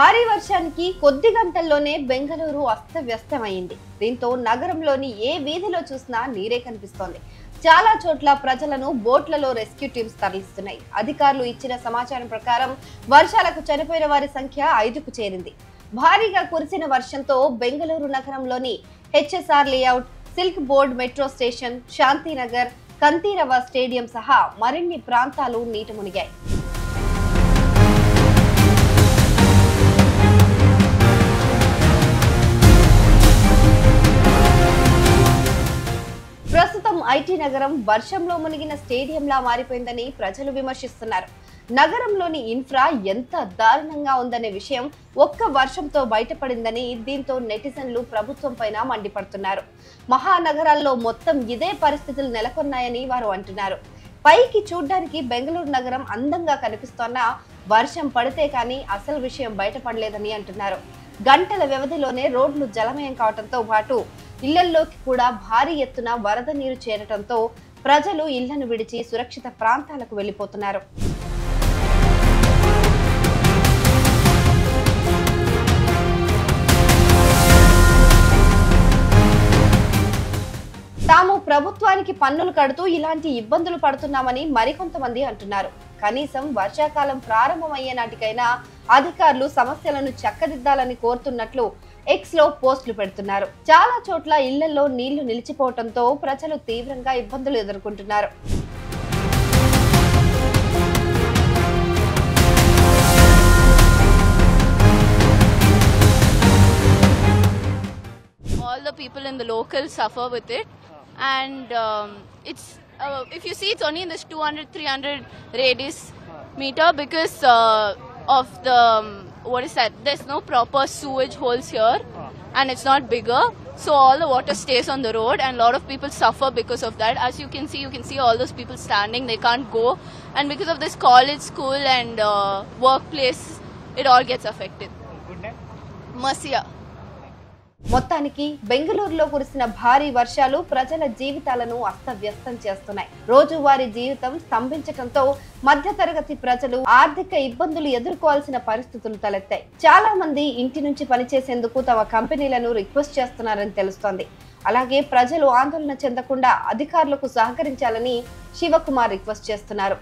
భారీ వర్షానికి కొద్ది గంటల్లోనే బెంగళూరు అస్తవ్యస్తమైంది. దీంతో నగరంలోని ఏ వీధిలో చూసినా నీరే కనిపిస్తోంది. చాలా చోట్ల ప్రజలను బోట్లలో రెస్క్యూ టీమ్స్ తరలిస్తున్నాయి. అధికారులు ఇచ్చిన సమాచారం ప్రకారం వర్షాలకు చనిపోయిన వారి సంఖ్య 5కు చేరింది. భారీగా కురిసిన వర్షంతో బెంగళూరు నగరంలోని HSR layout, silk board metro station, Shantinagar, Kanteerava stadium సహా మరిన్ని ప్రాంతాలు నీట మునిగాయి. ప్రస్తుతం ఐటీ నగరం వర్షంలో మునిగిన స్టేడియంలా మారిపోయిందని ప్రజలు విమర్శిస్తున్నారు. నగరంలోని ఇన్ఫ్రా ఎంత దారుణంగా ఉందనే విషయం ఒక్క వర్షంతో బయటపడిందని, దీంతో నెటిజన్లు ప్రభుత్వం పైన మండిపడుతున్నారు. మహానగరాల్లో మొత్తం ఇదే పరిస్థితులు నెలకొన్నాయని వారు అంటున్నారు. పైకి చూడ్డానికి బెంగళూరు నగరం అందంగా కనిపిస్తోన్నా వర్షం పడితే కానీ అసలు విషయం బయటపడలేదని అంటున్నారు. గంటల వ్యవధిలోనే రోడ్లు జలమయం కావడంతో పాటు ఇళ్లల్లోకి కూడా భారీ ఎత్తున వరద నీరు చేరటంతో ప్రజలు ఇళ్లను విడిచి సురక్షిత ప్రాంతాలకు వెళ్లిపోతున్నారు. తాము ప్రభుత్వానికి పన్నులు కడుతూ ఇలాంటి ఇబ్బందులు పడుతున్నామని మరికొంతమంది అంటున్నారు. కనీసం వర్షాకాలం ప్రారంభమయ్యే నాటికైనా అధికారులు సమస్యలను చక్కదిద్దాలని కోరుతున్నట్లు ఎక్స్ లో పోస్టులు పెడుతున్నారు. చాలా చోట్ల ఇళ్లలో నీళ్లు నిలిచిపోవడంతో ప్రజలు తీవ్రంగా ఇబ్బందులు ఎదుర్కొంటున్నారు. All the people in the locals suffer with it, and it's if you see, it's only in this 200-300 radius meter because of the what is that? There's no proper sewage holes here, and it's not bigger, so all the water stays on the road, and a lot of people suffer because of that. As you can see all those people standing, they can't go, and because of this college, school, and workplace, it all gets affected. Mercia. మొత్తానికి బెంగళూరులో కురిసిన భారీ వర్షాలు ప్రజల జీవితాలను అస్తవ్యస్తం చేస్తున్నాయి. రోజువారీ జీవితం స్తంభించడంతో మధ్యతరగతి ప్రజలు ఆర్థిక ఇబ్బందులు ఎదుర్కోవాల్సిన పరిస్థితులు తలెత్తాయి. చాలా మంది ఇంటి నుంచి పనిచేసేందుకు తమ కంపెనీలను రిక్వెస్ట్ చేస్తున్నారని తెలుస్తోంది. అలాగే ప్రజలు ఆందోళన చెందకుండా అధికారులకు సహకరించాలని శివకుమార్ రిక్వెస్ట్ చేస్తున్నారు.